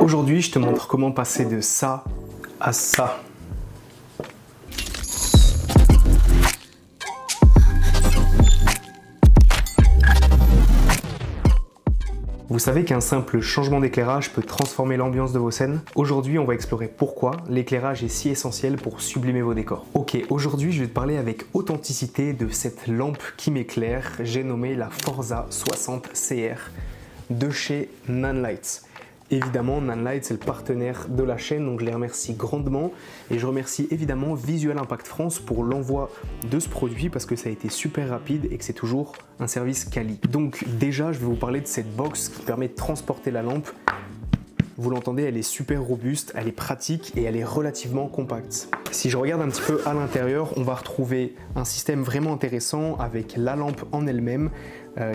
Aujourd'hui, je te montre comment passer de ça à ça. Vous savez qu'un simple changement d'éclairage peut transformer l'ambiance de vos scènes? Aujourd'hui, on va explorer pourquoi l'éclairage est si essentiel pour sublimer vos décors. Ok, aujourd'hui, je vais te parler avec authenticité de cette lampe qui m'éclaire. J'ai nommé la Forza 60 CR de chez Nanlite. Évidemment, Nanlite, c'est le partenaire de la chaîne, donc je les remercie grandement. Et je remercie évidemment Visual Impact France pour l'envoi de ce produit parce que ça a été super rapide et que c'est toujours un service quali. Donc déjà, je vais vous parler de cette box qui permet de transporter la lampe. Vous l'entendez, elle est super robuste, elle est pratique et elle est relativement compacte. Si je regarde un petit peu à l'intérieur, on va retrouver un système vraiment intéressant avec la lampe en elle-même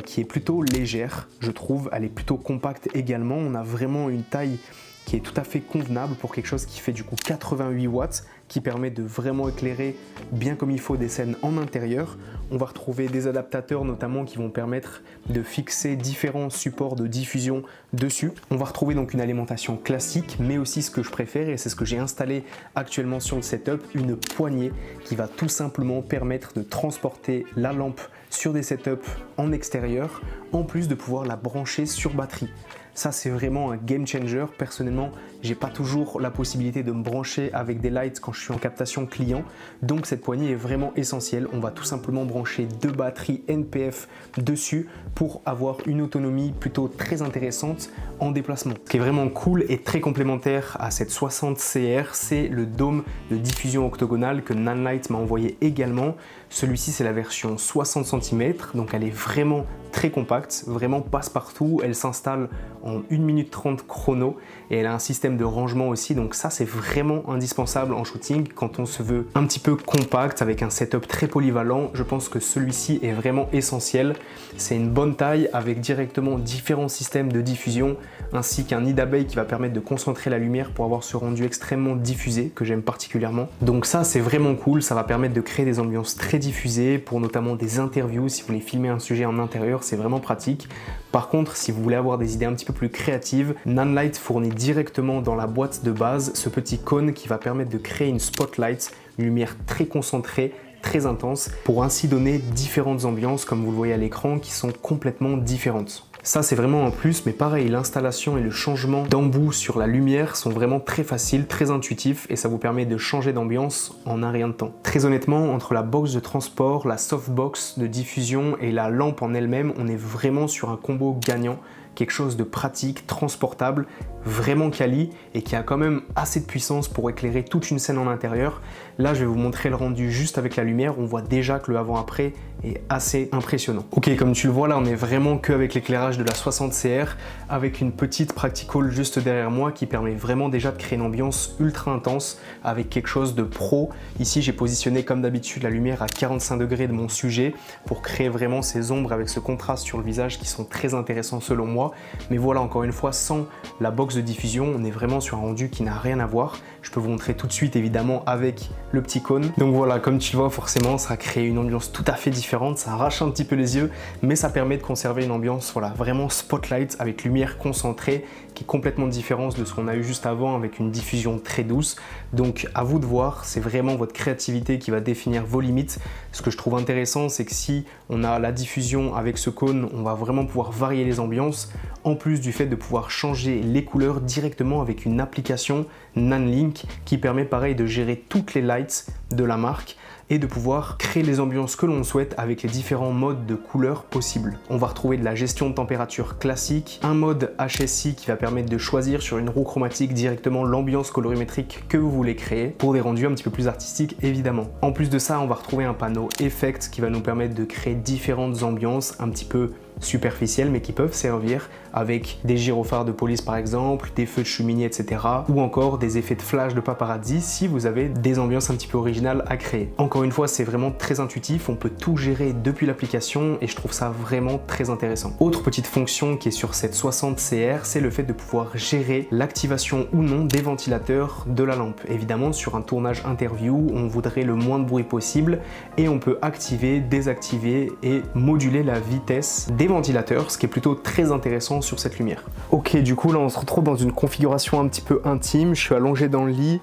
qui est plutôt légère, je trouve. Elle est plutôt compacte également. On a vraiment une taille qui est tout à fait convenable pour quelque chose qui fait du coup 88 watts, qui permet de vraiment éclairer bien comme il faut des scènes en intérieur. On va retrouver des adaptateurs notamment qui vont permettre de fixer différents supports de diffusion dessus. On va retrouver donc une alimentation classique, mais aussi ce que je préfère, et c'est ce que j'ai installé actuellement sur le setup, une poignée qui va tout simplement permettre de transporter la lampe sur des setups en extérieur, en plus de pouvoir la brancher sur batterie. Ça, c'est vraiment un game changer. Personnellement, j'ai pas toujours la possibilité de me brancher avec des lights quand je suis en captation client. Donc cette poignée est vraiment essentielle. On va tout simplement brancher deux batteries NPF dessus pour avoir une autonomie plutôt très intéressante en déplacement. Ce qui est vraiment cool et très complémentaire à cette 60 CR, c'est le dôme de diffusion octogonale que Nanlite m'a envoyé également. Celui-ci, c'est la version 60 cm, donc elle est vraiment très compacte, vraiment passe-partout. Elle s'installe en 1 minute 30 chrono et elle a un système de rangement aussi, donc ça c'est vraiment indispensable en shooting quand on se veut un petit peu compact avec un setup très polyvalent. Je pense que celui-ci est vraiment essentiel. C'est une bonne taille avec directement différents systèmes de diffusion ainsi qu'un nid d'abeille qui va permettre de concentrer la lumière pour avoir ce rendu extrêmement diffusé que j'aime particulièrement. Donc ça c'est vraiment cool, ça va permettre de créer des ambiances très diffusées pour notamment des interviews. Si vous voulez filmer un sujet en intérieur, c'est vraiment pratique. Par contre, si vous voulez avoir des idées un petit peu plus créatives, Nanlite fournit directement dans la boîte de base ce petit cône qui va permettre de créer une spotlight, une lumière très concentrée, très intense, pour ainsi donner différentes ambiances, comme vous le voyez à l'écran, qui sont complètement différentes. Ça c'est vraiment un plus, mais pareil, l'installation et le changement d'embout sur la lumière sont vraiment très faciles, très intuitifs, et ça vous permet de changer d'ambiance en un rien de temps. Très honnêtement, entre la box de transport, la softbox de diffusion et la lampe en elle-même, on est vraiment sur un combo gagnant, quelque chose de pratique, transportable, vraiment quali et qui a quand même assez de puissance pour éclairer toute une scène en intérieur. Là, je vais vous montrer le rendu juste avec la lumière. On voit déjà que le avant-après est assez impressionnant. Ok, comme tu le vois là, on est vraiment que avec l'éclairage de la 60 CR avec une petite practical juste derrière moi qui permet vraiment déjà de créer une ambiance ultra intense avec quelque chose de pro. Ici, j'ai positionné comme d'habitude la lumière à 45 degrés de mon sujet pour créer vraiment ces ombres avec ce contraste sur le visage qui sont très intéressants selon moi. Mais voilà, encore une fois, sans la box de diffusion, on est vraiment sur un rendu qui n'a rien à voir. Je peux vous montrer tout de suite évidemment avec le petit cône. Donc voilà, comme tu le vois, forcément ça crée une ambiance tout à fait différente, ça arrache un petit peu les yeux, mais ça permet de conserver une ambiance voilà, vraiment spotlight avec lumière concentrée qui est complètement différente de ce qu'on a eu juste avant avec une diffusion très douce. Donc à vous de voir, c'est vraiment votre créativité qui va définir vos limites. Ce que je trouve intéressant, c'est que si on a la diffusion avec ce cône, on va vraiment pouvoir varier les ambiances, en plus du fait de pouvoir changer les couleurs directement avec une application Nanlink qui permet pareil de gérer toutes les lights de la marque et de pouvoir créer les ambiances que l'on souhaite avec les différents modes de couleurs possibles. On va retrouver de la gestion de température classique, un mode HSI qui va permettre de choisir sur une roue chromatique directement l'ambiance colorimétrique que vous voulez créer pour des rendus un petit peu plus artistiques évidemment. En plus de ça, on va retrouver un panneau Effect qui va nous permettre de créer différentes ambiances un petit peu superficielles mais qui peuvent servir avec des gyrophares de police par exemple, des feux de cheminée etc. ou encore des effets de flash de paparazzi si vous avez des ambiances un petit peu originales à créer. Encore une fois, c'est vraiment très intuitif, on peut tout gérer depuis l'application et je trouve ça vraiment très intéressant. Autre petite fonction qui est sur cette 60 CR, c'est le fait de pouvoir gérer l'activation ou non des ventilateurs de la lampe. Évidemment, sur un tournage interview, on voudrait le moins de bruit possible et on peut activer, désactiver et moduler la vitesse des des ventilateurs, ce qui est plutôt très intéressant sur cette lumière. Ok, du coup là on se retrouve dans une configuration un petit peu intime, je suis allongé dans le lit,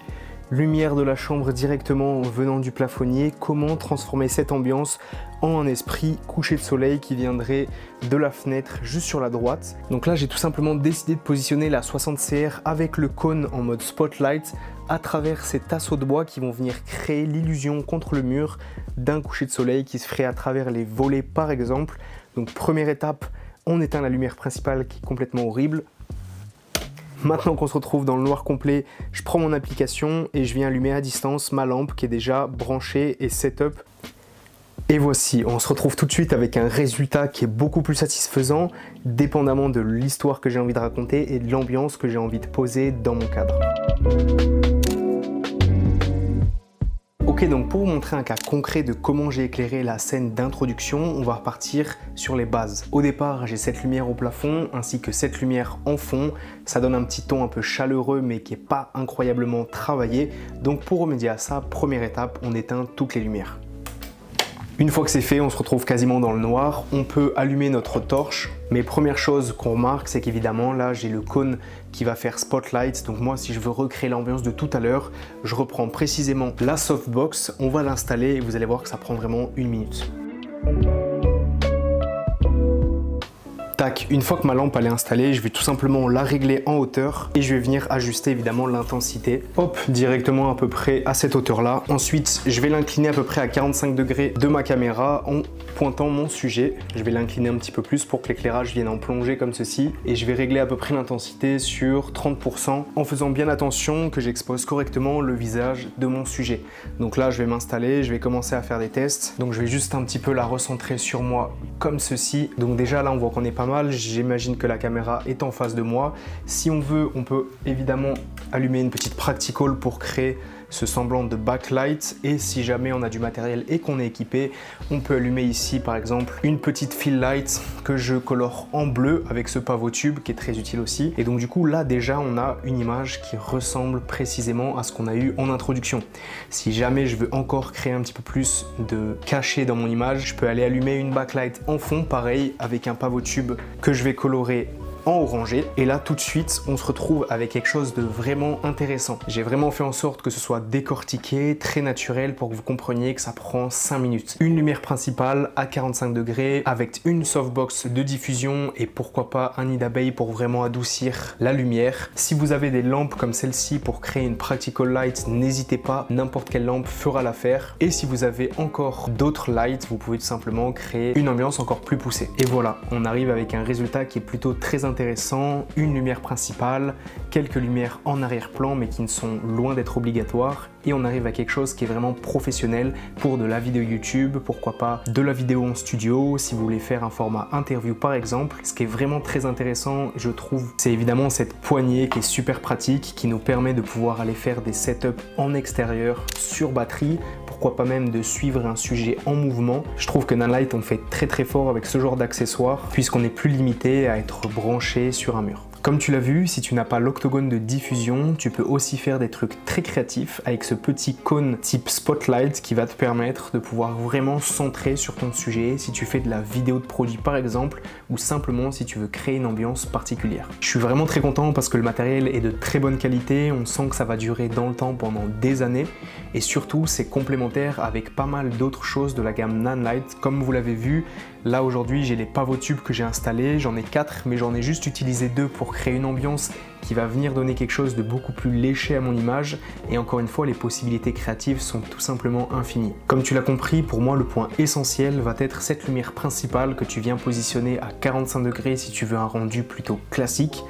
lumière de la chambre directement venant du plafonnier. Comment transformer cette ambiance en un esprit coucher de soleil qui viendrait de la fenêtre juste sur la droite. Donc là j'ai tout simplement décidé de positionner la 60CR avec le cône en mode spotlight à travers ces tasseaux de bois qui vont venir créer l'illusion contre le mur d'un coucher de soleil qui se ferait à travers les volets par exemple. Donc première étape, on éteint la lumière principale qui est complètement horrible. Maintenant qu'on se retrouve dans le noir complet, je prends mon application et je viens allumer à distance ma lampe qui est déjà branchée et setup. Et voici, on se retrouve tout de suite avec un résultat qui est beaucoup plus satisfaisant, dépendamment de l'histoire que j'ai envie de raconter et de l'ambiance que j'ai envie de poser dans mon cadre. Ok, donc pour vous montrer un cas concret de comment j'ai éclairé la scène d'introduction, on va repartir sur les bases. Au départ, j'ai cette lumière au plafond ainsi que cette lumière en fond. Ça donne un petit ton un peu chaleureux mais qui n'est pas incroyablement travaillé. Donc pour remédier à ça, première étape, on éteint toutes les lumières. Une fois que c'est fait, on se retrouve quasiment dans le noir. On peut allumer notre torche, mais première chose qu'on remarque, c'est qu'évidemment là j'ai le cône qui va faire spotlight. Donc moi, si je veux recréer l'ambiance de tout à l'heure, je reprends précisément la softbox, on va l'installer et vous allez voir que ça prend vraiment 1 minute. Tac, une fois que ma lampe elle est installée, je vais tout simplement la régler en hauteur et je vais venir ajuster évidemment l'intensité. Hop, directement à peu près à cette hauteur là. Ensuite, je vais l'incliner à peu près à 45 degrés de ma caméra en pointant mon sujet. Je vais l'incliner un petit peu plus pour que l'éclairage vienne en plongée comme ceci. Et je vais régler à peu près l'intensité sur 30% en faisant bien attention que j'expose correctement le visage de mon sujet. Donc là, je vais m'installer, je vais commencer à faire des tests. Donc je vais juste un petit peu la recentrer sur moi comme ceci. Donc déjà là, on voit qu'on est pas mal. J'imagine que la caméra est en face de moi. Si on veut, on peut évidemment allumer une petite practical pour créer ce semblant de backlight, et si jamais on a du matériel et qu'on est équipé, on peut allumer ici par exemple une petite fill light que je colore en bleu avec ce pavot tube qui est très utile aussi. Et donc du coup là déjà on a une image qui ressemble précisément à ce qu'on a eu en introduction. Si jamais je veux encore créer un petit peu plus de cachet dans mon image, je peux aller allumer une backlight en fond, pareil avec un pavot tube que je vais colorer en orangé. Et là tout de suite on se retrouve avec quelque chose de vraiment intéressant. J'ai vraiment fait en sorte que ce soit décortiqué, très naturel pour que vous compreniez que ça prend 5 minutes. Une lumière principale à 45 degrés avec une softbox de diffusion et pourquoi pas un nid d'abeille pour vraiment adoucir la lumière. Si vous avez des lampes comme celle-ci pour créer une practical light, n'hésitez pas, n'importe quelle lampe fera l'affaire. Et si vous avez encore d'autres lights, vous pouvez tout simplement créer une ambiance encore plus poussée. Et voilà, on arrive avec un résultat qui est plutôt très intéressant. Une lumière principale, quelques lumières en arrière-plan mais qui ne sont loin d'être obligatoires, et on arrive à quelque chose qui est vraiment professionnel pour de la vidéo YouTube, pourquoi pas de la vidéo en studio si vous voulez faire un format interview par exemple. Ce qui est vraiment très intéressant je trouve, c'est évidemment cette poignée qui est super pratique, qui nous permet de pouvoir aller faire des setups en extérieur sur batterie, pourquoi pas même de suivre un sujet en mouvement. Je trouve que Nanlite on fait très fort avec ce genre d'accessoires puisqu'on n'est plus limité à être branché sur un mur. Comme tu l'as vu, si tu n'as pas l'octogone de diffusion, tu peux aussi faire des trucs très créatifs avec ce petit cône type spotlight qui va te permettre de pouvoir vraiment centrer sur ton sujet si tu fais de la vidéo de produit par exemple, ou simplement si tu veux créer une ambiance particulière. Je suis vraiment très content parce que le matériel est de très bonne qualité, on sent que ça va durer dans le temps pendant des années, et surtout c'est complémentaire avec pas mal d'autres choses de la gamme Nanlite. Comme vous l'avez vu, là aujourd'hui j'ai les pavots tubes que j'ai installés, j'en ai 4 mais j'en ai juste utilisé 2 pour créer une ambiance qui va venir donner quelque chose de beaucoup plus léché à mon image, et encore une fois les possibilités créatives sont tout simplement infinies. Comme tu l'as compris, pour moi le point essentiel va être cette lumière principale que tu viens positionner à 45 degrés si tu veux un rendu plutôt classique.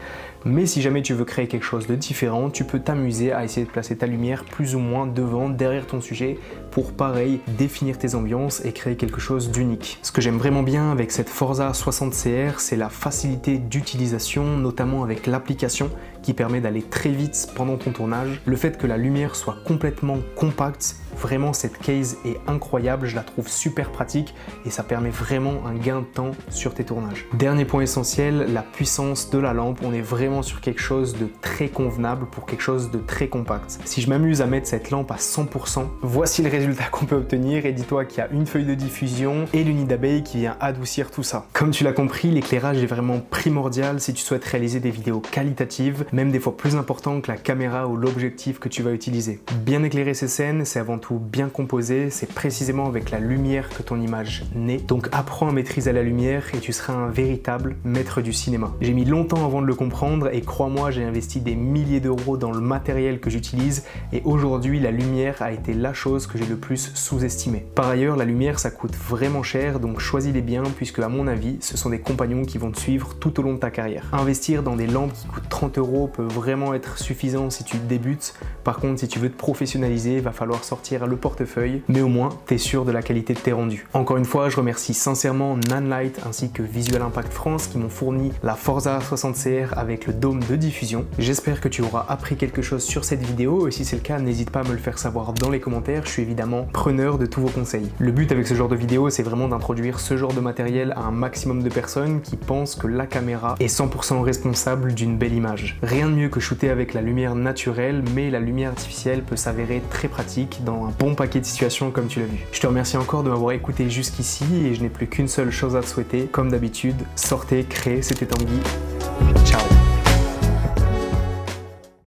Mais si jamais tu veux créer quelque chose de différent, tu peux t'amuser à essayer de placer ta lumière plus ou moins devant, derrière ton sujet pour pareil définir tes ambiances et créer quelque chose d'unique. Ce que j'aime vraiment bien avec cette Forza 60CR, c'est la facilité d'utilisation, notamment avec l'application qui permet d'aller très vite pendant ton tournage. Le fait que la lumière soit complètement compacte Vraiment, cette case est incroyable, je la trouve super pratique et ça permet vraiment un gain de temps sur tes tournages. Dernier point essentiel, la puissance de la lampe. On est vraiment sur quelque chose de très convenable pour quelque chose de très compact. Si je m'amuse à mettre cette lampe à 100%, voici le résultat qu'on peut obtenir et dis-toi qu'il y a une feuille de diffusion et le nid d'abeille qui vient adoucir tout ça. Comme tu l'as compris, l'éclairage est vraiment primordial si tu souhaites réaliser des vidéos qualitatives, même des fois plus important que la caméra ou l'objectif que tu vas utiliser. Bien éclairer ces scènes, c'est avant tout bien composé, c'est précisément avec la lumière que ton image naît. Donc apprends à maîtriser la lumière et tu seras un véritable maître du cinéma. J'ai mis longtemps avant de le comprendre et crois-moi, j'ai investi des milliers d'euros dans le matériel que j'utilise et aujourd'hui la lumière a été la chose que j'ai le plus sous-estimée. Par ailleurs, la lumière ça coûte vraiment cher, donc choisis-les bien puisque à mon avis, ce sont des compagnons qui vont te suivre tout au long de ta carrière. Investir dans des lampes qui coûtent 30 € peut vraiment être suffisant si tu débutes. Par contre, si tu veux te professionnaliser, il va falloir sortir le portefeuille, mais au moins, tu es sûr de la qualité de tes rendus. Encore une fois, je remercie sincèrement Nanlite ainsi que Visual Impact France qui m'ont fourni la Forza 60 CR avec le dôme de diffusion. J'espère que tu auras appris quelque chose sur cette vidéo et si c'est le cas, n'hésite pas à me le faire savoir dans les commentaires, je suis évidemment preneur de tous vos conseils. Le but avec ce genre de vidéo, c'est vraiment d'introduire ce genre de matériel à un maximum de personnes qui pensent que la caméra est 100% responsable d'une belle image. Rien de mieux que shooter avec la lumière naturelle, mais la lumière artificielle peut s'avérer très pratique dans un bon paquet de situations comme tu l'as vu. Je te remercie encore de m'avoir écouté jusqu'ici et je n'ai plus qu'une seule chose à te souhaiter. Comme d'habitude, sortez, créez, c'était Tanguy.